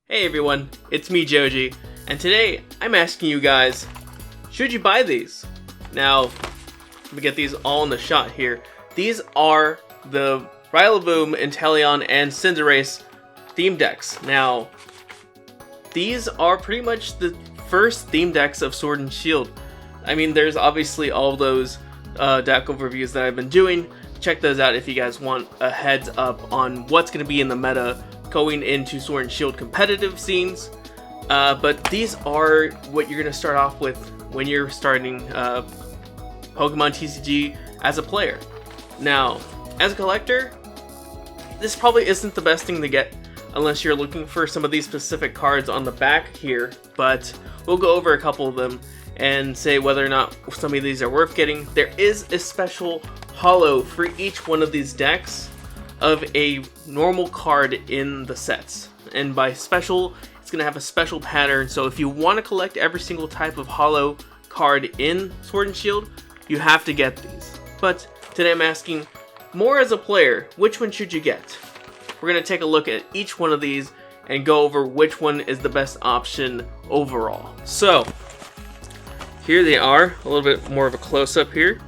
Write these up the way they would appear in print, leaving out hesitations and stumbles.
Hey everyone, it's me Joji, and today I'm asking you guys, should you buy these? Now, let me get these all in the shot here. These are the Rillaboom, Inteleon, and Cinderace theme decks. Now, these are pretty much the first theme decks of Sword and Shield. I mean, there's obviously all those deck overviews that I've been doing. Check those out if you guys want a heads up on what's going to be in the meta going into Sword and Shield competitive scenes. But these are what you're going to start off with when you're starting Pokemon TCG as a player. Now, as a collector, this probably isn't the best thing to get unless you're looking for some of these specific cards on the back here, but we'll go over a couple of them and say whether or not some of these are worth getting. There is a special holo for each one of these decks of a normal card in the sets, and by special, it's going to have a special pattern. So if you want to collect every single type of holo card in Sword and Shield, you have to get these. But today I'm asking, more as a player, which one should you get? We're going to take a look at each one of these and go over which one is the best option overall. So here they are, a little bit more of a close-up here.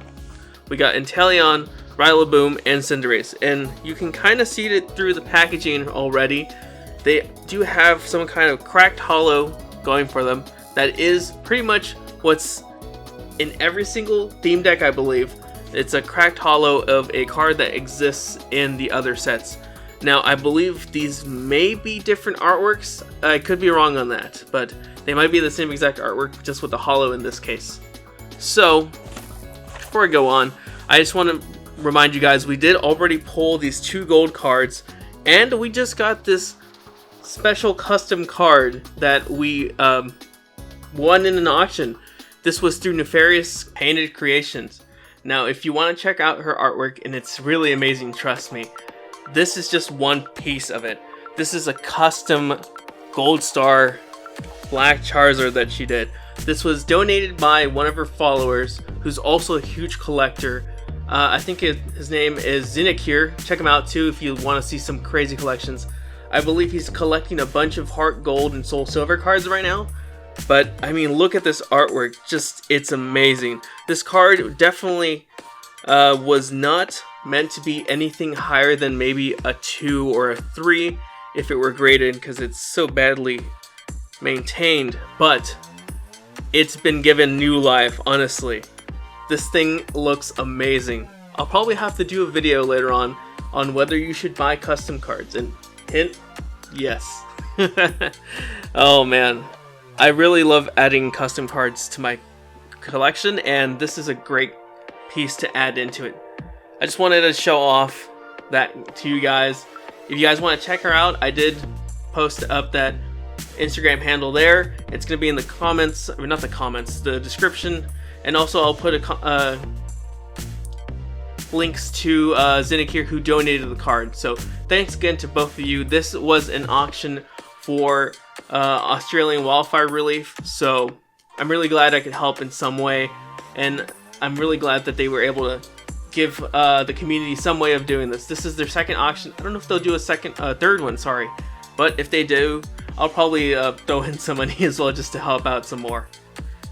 We got Inteleon, Rillaboom, and Cinderace, and you can kind of see it through the packaging already. They do have some kind of cracked holo going for them. That is pretty much what's in every single theme deck, I believe. It's a cracked holo of a card that exists in the other sets. Now, I believe these may be different artworks. I could be wrong on that, but they might be the same exact artwork, just with the holo in this case. So, before I go on, I just want to remind you guys, we did already pull these 2 gold cards, and we just got this special custom card that we won in an auction. This was through Nefarious Painted Creations. Now, if you want to check out her artwork, and it's really amazing, trust me, this is just one piece of it. This is a custom Gold Star Black Charizard that she did. This was donated by one of her followers, who's also a huge collector. I think his name is Zinakir. Check him out too if you want to see some crazy collections. I believe he's collecting a bunch of Heart Gold and Soul Silver cards right now. But, I mean, look at this artwork. Just, it's amazing. This card definitely was not meant to be anything higher than maybe a 2 or a 3 if it were graded, because it's so badly maintained. But it's been given new life, honestly. This thing looks amazing. I'll probably have to do a video later on whether you should buy custom cards, and hint, yes. Oh man, I really love adding custom cards to my collection, and this is a great piece to add into it. I just wanted to show off that to you guys. If you guys want to check her out, I did post up that Instagram handle there. It's going to be in the comments, or not the comments, the description. And also I'll put links to Zinakir, who donated the card. So thanks again to both of you. This was an auction for Australian wildfire relief. So I'm really glad I could help in some way. And I'm really glad that they were able to give the community some way of doing this. This is their second auction. I don't know if they'll do a third one, sorry. But if they do, I'll probably throw in some money as well just to help out some more.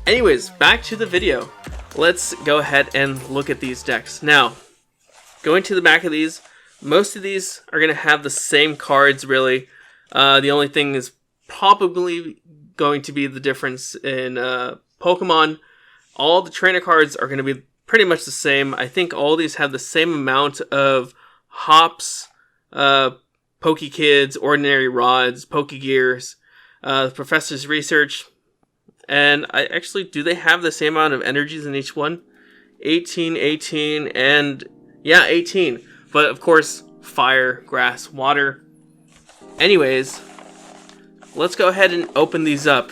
Anyways, back to the video. Let's go ahead and look at these decks. Now, going to the back of these, most of these are going to have the same cards, really. The only thing is probably going to be the difference in Pokemon. All the trainer cards are going to be pretty much the same. I think all these have the same amount of hops, Pokekids, Ordinary Rods, Pokegears, Professor's Research. And I actually, do they have the same amount of energies in each one? 18, 18, and yeah, 18. But of course, fire, grass, water. Anyways, let's go ahead and open these up.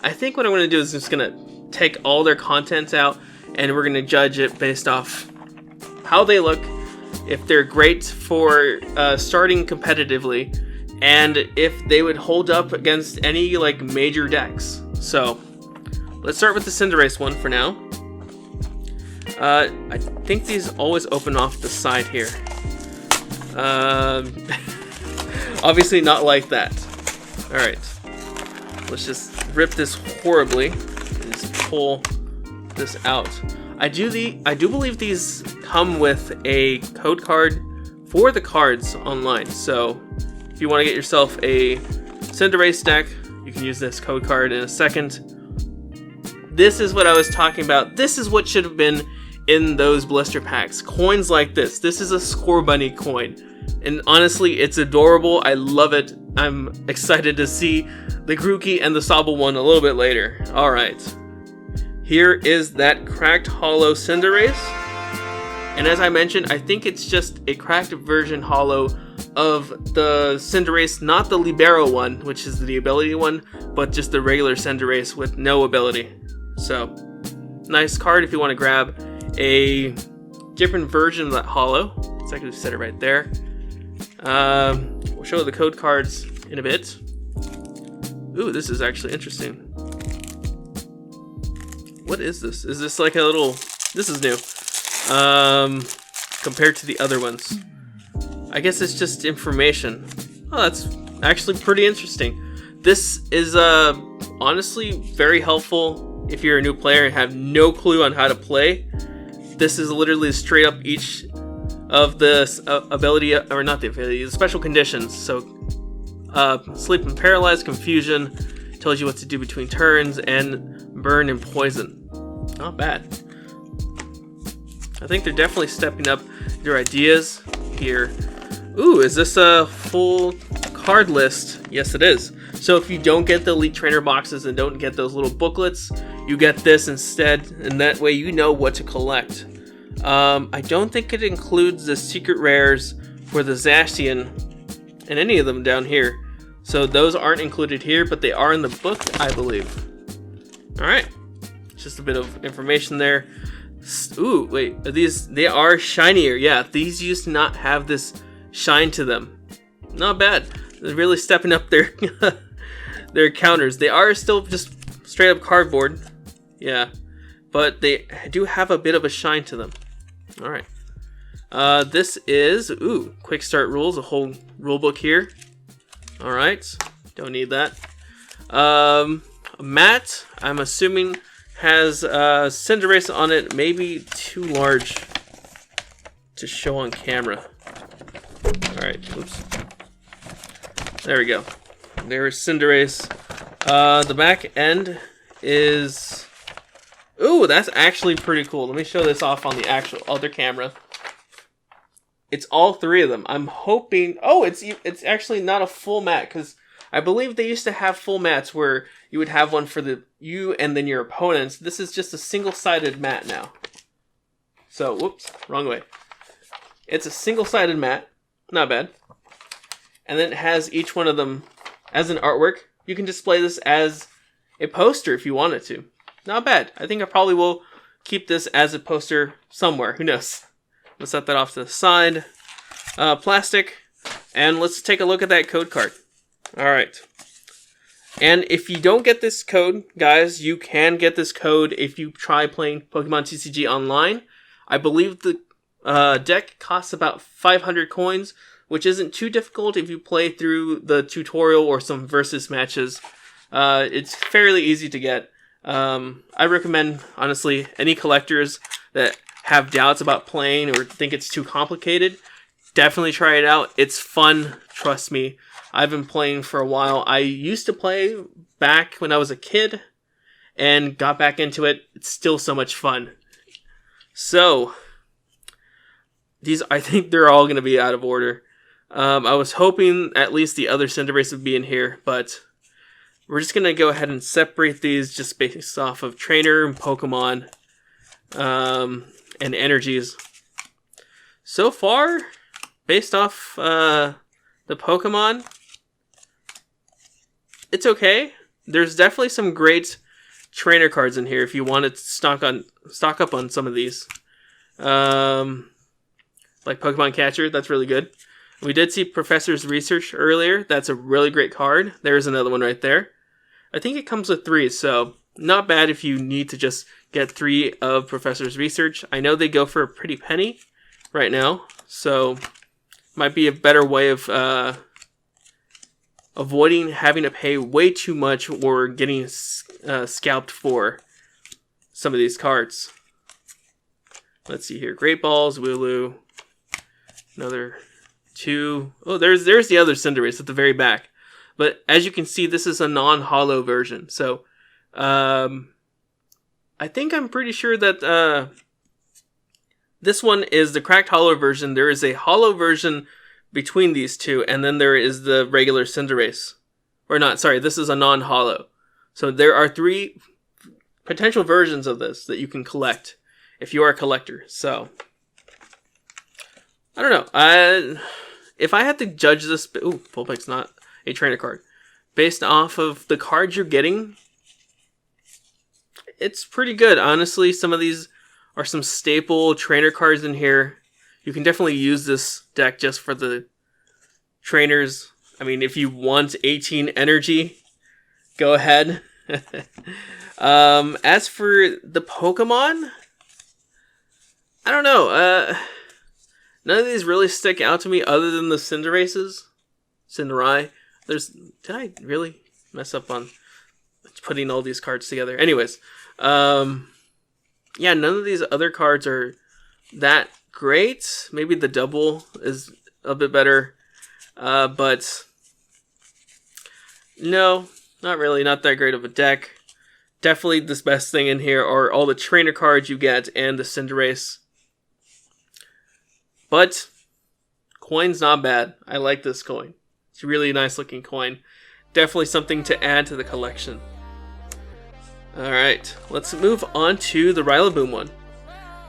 I think what I'm going to do is just going to take all their contents out, and we're going to judge it based off how they look, if they're great for starting competitively, and if they would hold up against any like major decks. So, let's start with the Cinderace one for now. I think these always open off the side here. Obviously not like that. Alright. Let's just rip this horribly. And just pull this out. I do believe these come with a code card for the cards online. So if you want to get yourself a Cinderace deck, you can use this code card in a second. This is what I was talking about. This is what should have been in those blister packs. Coins like this. This is a Score Bunny coin. And honestly, it's adorable. I love it. I'm excited to see the Grookey and the Sobble one a little bit later. Alright. Here is that Cracked Holo Cinderace. And as I mentioned, I think it's just a cracked version holo of the Cinderace, not the Libero one, which is the ability one, but just the regular Cinderace with no ability. So, nice card if you want to grab a different version of that holo. So I can just set it right there. We'll show the code cards in a bit. Ooh, this is actually interesting. What is this? Is this like a little... This is new. Compared to the other ones. I guess it's just information. Oh, that's actually pretty interesting. This is honestly very helpful if you're a new player and have no clue on how to play. This is literally straight up each of the ability, or not the ability, the special conditions. So, sleep and paralyze, confusion, tells you what to do between turns, and burn and poison. Not bad. I think they're definitely stepping up their ideas here. Ooh, is this a full card list? Yes, it is. So if you don't get the Elite Trainer boxes and don't get those little booklets, you get this instead, and that way you know what to collect. I don't think it includes the secret rares for the Zacian and any of them down here. So those aren't included here, but they are in the book, I believe. Alright, just a bit of information there. Ooh, wait, they are shinier. Yeah, these used to not have this shine to them. Not bad. They're really stepping up their their counters. They are still just straight up cardboard. Yeah, but they do have a bit of a shine to them. Alright. This is, quick start rules, a whole rule book here. Alright, don't need that. Mat, I'm assuming, has Cinderace on it, maybe too large to show on camera. Alright, oops. There we go. There's Cinderace. The back end is... Ooh, that's actually pretty cool. Let me show this off on the actual other camera. It's all three of them. I'm hoping... Oh, it's actually not a full mat, because I believe they used to have full mats where you would have one for you and then your opponents. This is just a single-sided mat now. So, whoops, wrong way. It's a single-sided mat. Not bad. And then it has each one of them as an artwork. You can display this as a poster if you wanted to. Not bad. I think I probably will keep this as a poster somewhere. Who knows? Let's set that off to the side. Plastic. And let's take a look at that code card. Alright. And if you don't get this code, guys, you can get this code if you try playing Pokemon TCG Online. I believe the deck costs about 500 coins, which isn't too difficult if you play through the tutorial or some versus matches. It's fairly easy to get. I recommend, honestly, any collectors that have doubts about playing or think it's too complicated, definitely try it out. It's fun, trust me. I've been playing for a while. I used to play back when I was a kid and got back into it. It's still so much fun. So, these, I think they're all going to be out of order. I was hoping at least the other Cinderace would be in here, but we're just going to go ahead and separate these just based off of trainer and Pokemon and energies. So far, based off the Pokemon, it's okay. There's definitely some great trainer cards in here if you want to stock up on some of these. Like Pokemon Catcher, that's really good. We did see Professor's Research earlier. That's a really great card. There's another one right there. I think it comes with 3, so not bad if you need to just get 3 of Professor's Research. I know they go for a pretty penny right now, so might be a better way of avoiding having to pay way too much or getting scalped for some of these cards. Let's see here. Great Balls, Wooloo. Another 2. Oh, there's the other Cinderace at the very back. But as you can see, this is a non-holo version. So, I think I'm pretty sure that this one is the Cracked Holo version. There is a holo version between these two, and then there is the regular Cinderace. Or not, sorry, this is a non-holo. So there are 3 potential versions of this that you can collect if you are a collector. So, I don't know. If I had to judge this... Ooh, Vulpix's not a trainer card. Based off of the cards you're getting, it's pretty good. Honestly, some of these are some staple trainer cards in here. You can definitely use this deck just for the trainers. I mean, if you want 18 energy, go ahead. As for the Pokemon, I don't know. None of these really stick out to me other than the Cinderaces. Cinderace. Did I really mess up on putting all these cards together? Anyways, yeah, none of these other cards are that great. Maybe the double is a bit better. But no, not really. Not that great of a deck. Definitely the best thing in here are all the trainer cards you get and the Cinderace. But coin's not bad. I like this coin. It's a really nice looking coin. Definitely something to add to the collection. Alright, let's move on to the Rillaboom one.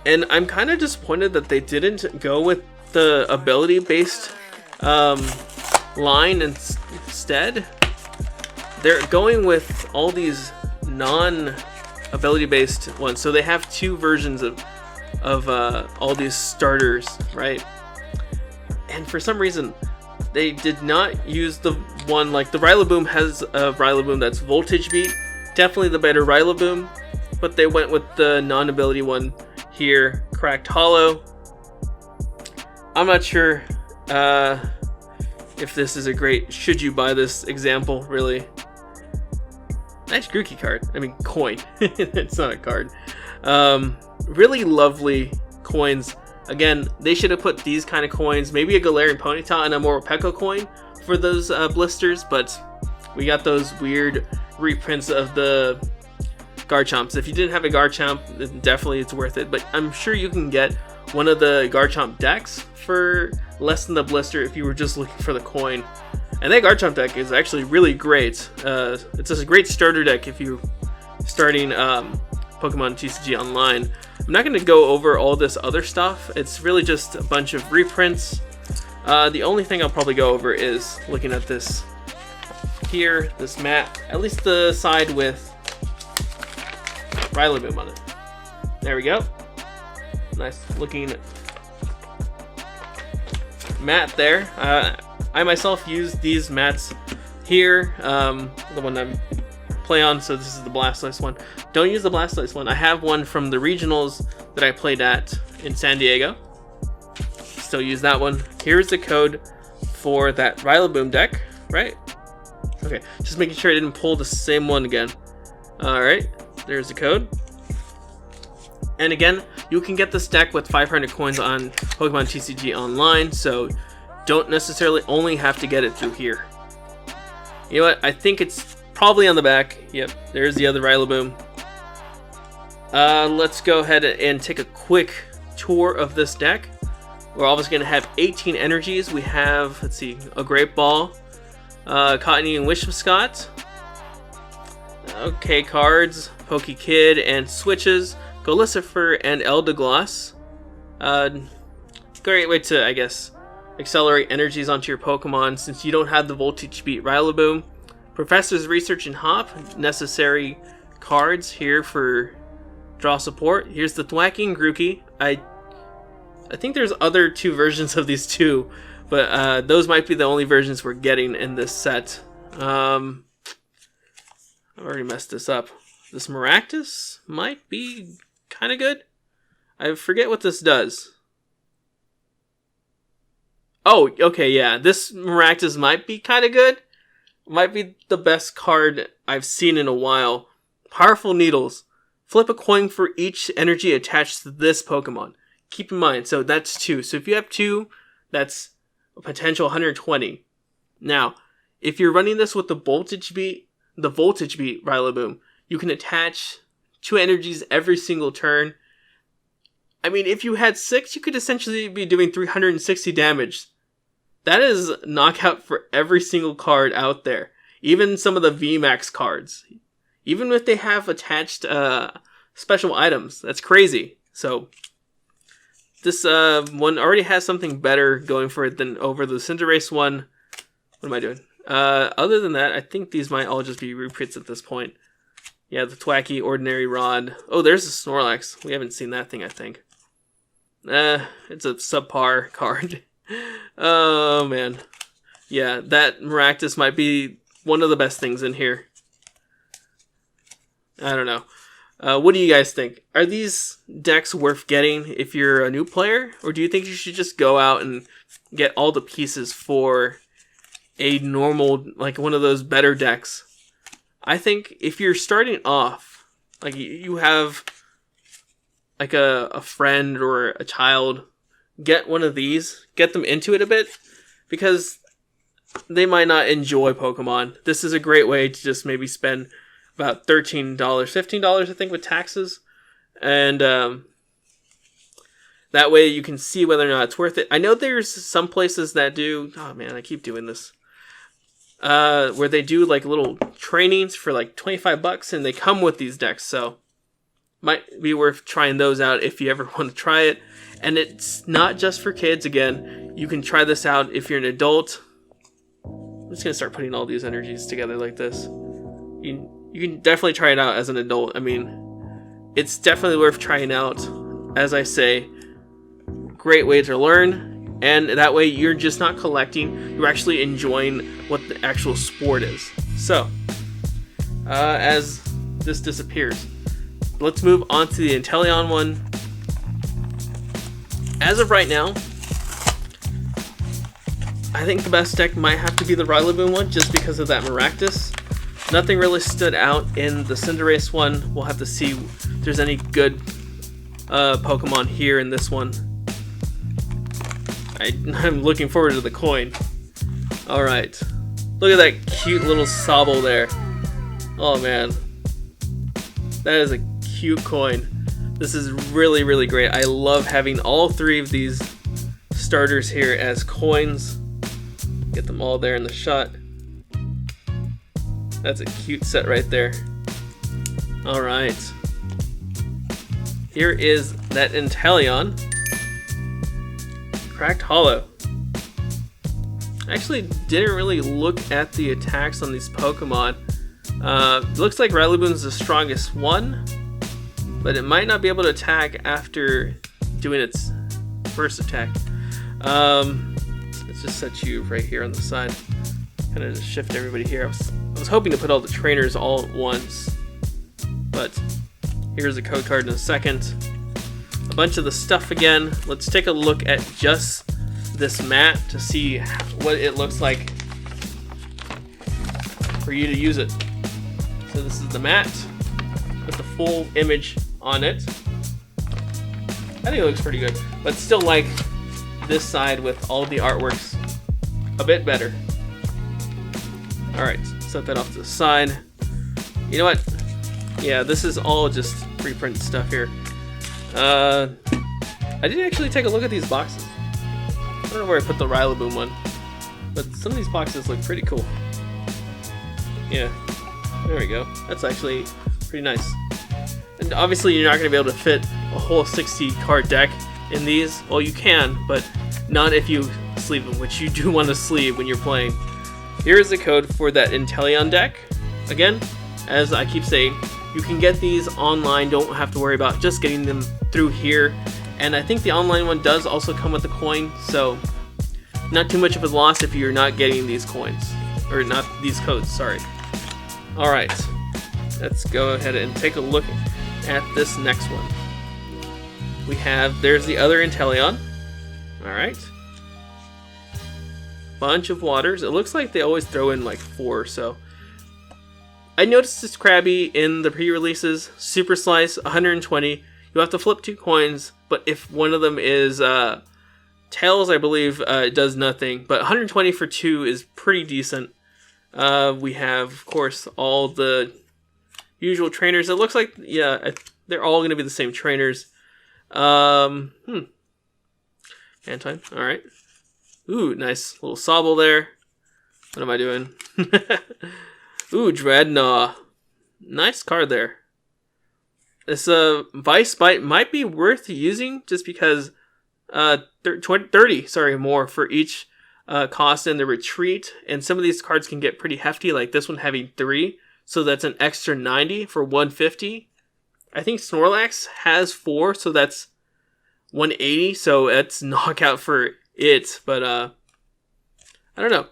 And I'm kind of disappointed that they didn't go with the ability-based line instead. They're going with all these non-ability-based ones. So they have 2 versions of all these starters, right? And for some reason, they did not use the one, like the Rillaboom has a Rillaboom that's voltage beat. Definitely the better Rillaboom, but they went with the non-ability one here, Cracked Holo. I'm not sure if this is a great should you buy this example, really. Nice Grookey card. I mean, coin. It's not a card. Really lovely coins. Again, they should have put these kind of coins, maybe a Galarian Ponyta and a Morpeko coin for those blisters, but we got those weird reprints of the Garchomps. If you didn't have a Garchomp, then definitely it's worth it, but I'm sure you can get one of the Garchomp decks for less than the blister if you were just looking for the coin. And that Garchomp deck is actually really great. It's just a great starter deck if you're starting Pokemon TCG Online. I'm not going to go over all this other stuff. It's really just a bunch of reprints. The only thing I'll probably go over is looking at this here, this mat, at least the side with Rillaboom on it. There we go. Nice looking mat there. I myself use these mats here, the one I'm play on, so this is the Blastoise one. Don't use the Blastoise one. I have one from the regionals that I played at in San Diego. Still use that one. Here's the code for that Rillaboom deck, right? Okay, just making sure I didn't pull the same one again. Alright, there's the code. And again, you can get this deck with 500 coins on Pokemon TCG Online, so don't necessarily only have to get it through here. You know what? I think it's probably on the back. Yep, there's the other Rillaboom. Let's go ahead and take a quick tour of this deck. We're obviously going to have 18 energies. We have, let's see, a Great Ball, Cottony and Whismscott. Okay, cards, Pokekid and Switches, Golicifer and Eldegoss. Great way to, I guess, accelerate energies onto your Pokemon since you don't have the Voltage Beat Rillaboom. Professor's Research and Hop, necessary cards here for draw support. Here's the Thwacking Grookey. I think there's other 2 versions of these too, but those might be the only versions we're getting in this set. I've already messed this up. This Maractus might be kind of good. I forget what this does. Oh, okay, yeah. This Maractus might be kind of good. might be the best card I've seen in a while. Powerful Needles. Flip a coin for each energy attached to this Pokemon. Keep in mind, so that's 2. So if you have 2, that's a potential 120. Now, if you're running this with the Voltage Beat Rillaboom, you can attach 2 energies every single turn. I mean, if you had 6, you could essentially be doing 360 damage. That is knockout for every single card out there. Even some of the VMAX cards. Even if they have attached special items. That's crazy. So, this one already has something better going for it than over the Cinderace one. What am I doing? Other than that, I think these might all just be reprints at this point. Yeah, the Thwacky, Ordinary Rod. Oh, there's a Snorlax. We haven't seen that thing, I think. It's a subpar card. Oh, man. Yeah, that Maractus might be one of the best things in here. I don't know. What do you guys think? Are these decks worth getting if you're a new player? Or do you think you should just go out and get all the pieces for a normal, like one of those better decks? I think if you're starting off, like you have like a friend or a child, get one of these, get them into it a bit, because they might not enjoy Pokemon. This is a great way to just maybe spend about $13, $15 I think with taxes, and that way you can see whether or not it's worth it. I know there's some places that do, oh man, I keep doing this, where they do like little trainings for like $25 and they come with these decks, so might be worth trying those out if you ever want to try it. And it's not just for kids. Again, you can try this out if you're an adult. I'm just gonna start putting all these energies together like this. You can definitely try it out as an adult. I mean, it's definitely worth trying out. As I say, great way to learn, and that way you're just not collecting, you're actually enjoying what the actual sport is. So, as this disappears, let's move on to the Inteleon one. As of right now, I think the best deck might have to be the Rillaboom one, just because of that Maractus. Nothing really stood out in the Cinderace one. We'll have to see if there's any good Pokemon here in this one. I'm looking forward to the coin. Alright. Look at that cute little Sobble there. Oh man. That is a cute coin. This is really, really great. I love having all 3 of these starters here as coins. Get them all there in the shot. That's a cute set right there. Alright. Here is that Inteleon. Cracked Holo. I actually didn't really look at the attacks on these Pokemon. Looks like Rillaboom's the strongest one, but it might not be able to attack after doing its first attack. Let's just set you right here on the side. Kind of just shift everybody here. I was hoping to put all the trainers all at once, but here's a code card in a second. A bunch of the stuff again. Let's take a look at just this mat to see what it looks like for you to use it. So this is the mat with the full image on it. I think it looks pretty good, but still like this side with all the artworks a bit better. Alright, set that off to the side. You know what? Yeah, this is all just preprint stuff here. I didn't actually take a look at these boxes. I don't know where I put the Rillaboom one, but some of these boxes look pretty cool. Yeah, there we go. That's actually pretty nice. And obviously you're not going to be able to fit a whole 60 card deck in these. Well, you can, but not if you sleeve them, which you do want to sleeve when you're playing. Here is the code for that Inteleon deck. Again, as I keep saying, you can get these online, don't have to worry about just getting them through here. And I think the online one does also come with a coin, so not too much of a loss if you're not getting these coins. Or not these codes, sorry. Alright, let's go ahead and take a look at this next one. There's the other Inteleon. Alright. bunch of waters. It looks like they always throw in like 4 or so. I noticed this Krabby in the pre-releases. Super Slice, 120. You have to flip 2 coins, but if one of them is tails, I believe it does nothing. But 120 for 2 is pretty decent. We have, of course, all the usual trainers. It looks like, yeah, they're all going to be the same trainers. Mantine, alright. Ooh, nice little Sobble there. What am I doing? Ooh, Dreadnought. Nice card there. This Vice Bite might be worth using just because 30 more for each cost in the retreat, and some of these cards can get pretty hefty, like this one having 3, so that's an extra 90 for 150. I think Snorlax has 4, so that's 180, so it's knockout for it, but I don't know.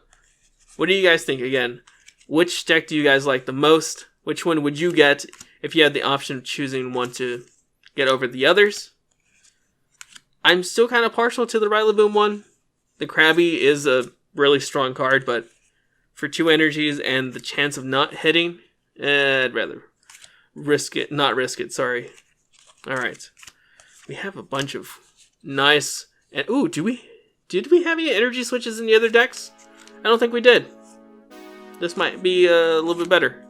What do you guys think? Again, which deck do you guys like the most? Which one would you get if you had the option of choosing one to get over the others? I'm still kind of partial to the Rillaboom one. The Krabby is a really strong card, but for 2 energies and the chance of not hitting, I'd rather not risk it, sorry. Alright. We have a bunch of nice, and ooh, did we have any energy switches in the other decks? I don't think we did. This might be a little bit better.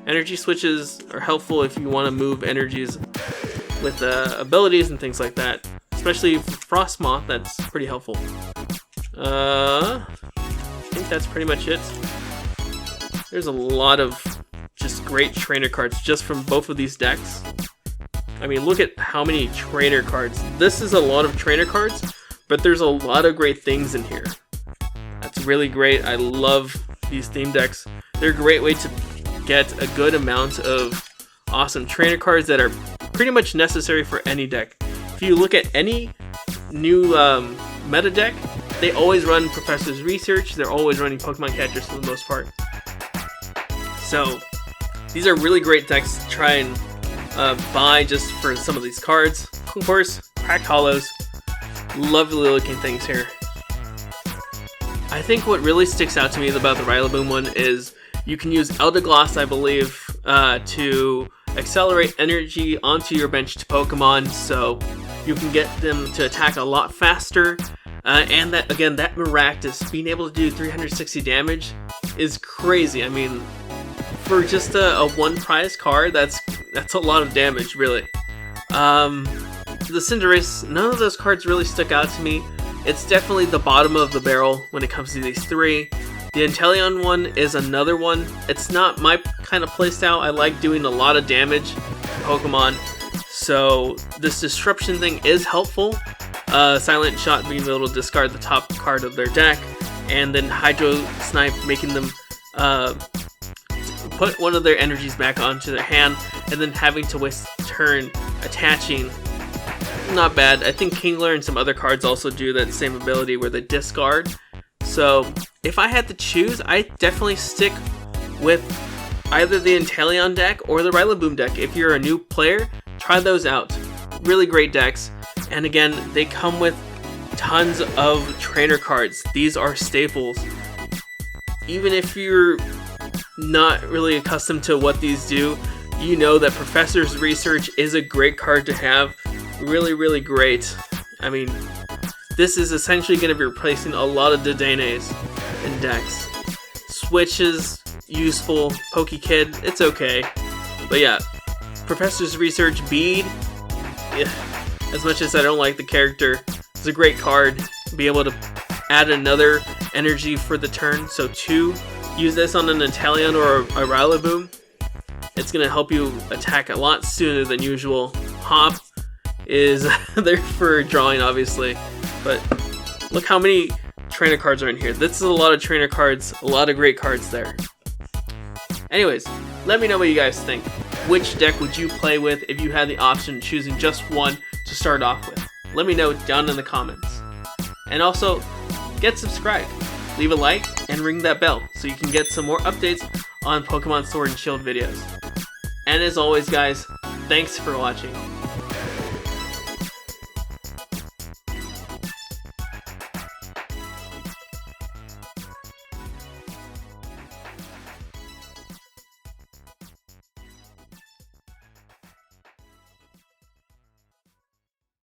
Energy switches are helpful if you want to move energies with abilities and things like that. Especially Frostmoth, that's pretty helpful. I think that's pretty much it. There's a lot of just great trainer cards just from both of these decks. I mean, look at how many trainer cards. This is a lot of trainer cards, but there's a lot of great things in here. That's really great. I love these theme decks. They're a great way to get a good amount of awesome trainer cards that are pretty much necessary for any deck. If you look at any new meta deck, they always run Professor's Research. They're always running Pokemon Catchers for the most part. So these are really great decks to try and buy just for some of these cards. Of course, Cracked Holos. Lovely looking things here. I think what really sticks out to me about the Rillaboom one is you can use Eldegoss, I believe, to accelerate energy onto your benched Pokemon, so you can get them to attack a lot faster. And that, again, that Maractus being able to do 360 damage is crazy. I mean, for just a one prize card, that's a lot of damage, really. The Cinderace, none of those cards really stuck out to me. It's definitely the bottom of the barrel when it comes to these 3. The Inteleon one is another one. It's not my kind of playstyle. I like doing a lot of damage to Pokemon, so this disruption thing is helpful. Silent Shot being able to discard the top card of their deck, and then Hydro Snipe making them put one of their energies back onto their hand, and then having to waste a turn attaching. Not bad. I think Kingler and some other cards also do that same ability where they discard. So if I had to choose, I definitely stick with either the Inteleon deck or the Rillaboom deck. If you're a new player, try those out. Really great decks. And again, they come with tons of trainer cards. These are staples. Even if you're not really accustomed to what these do, you know that Professor's Research is a great card to have. Really, really great. I mean, this is essentially going to be replacing a lot of Dedanes in decks. Switch is useful. Pokekid, it's okay. But yeah, Professor's Research Bead, as much as I don't like the character, it's a great card. Be able to add another energy for the turn. So 2, use this on an Inteleon or a Rillaboom. It's going to help you attack a lot sooner than usual. Hop is there for drawing, obviously, but look how many trainer cards are in here. This is a lot of trainer cards, a lot of great cards there. Anyways, let me know what you guys think. Which deck would you play with if you had the option of choosing just one to start off with? Let me know down in the comments. And also, get subscribed, leave a like, and ring that bell so you can get some more updates on Pokemon Sword and Shield videos. And as always, guys, thanks for watching.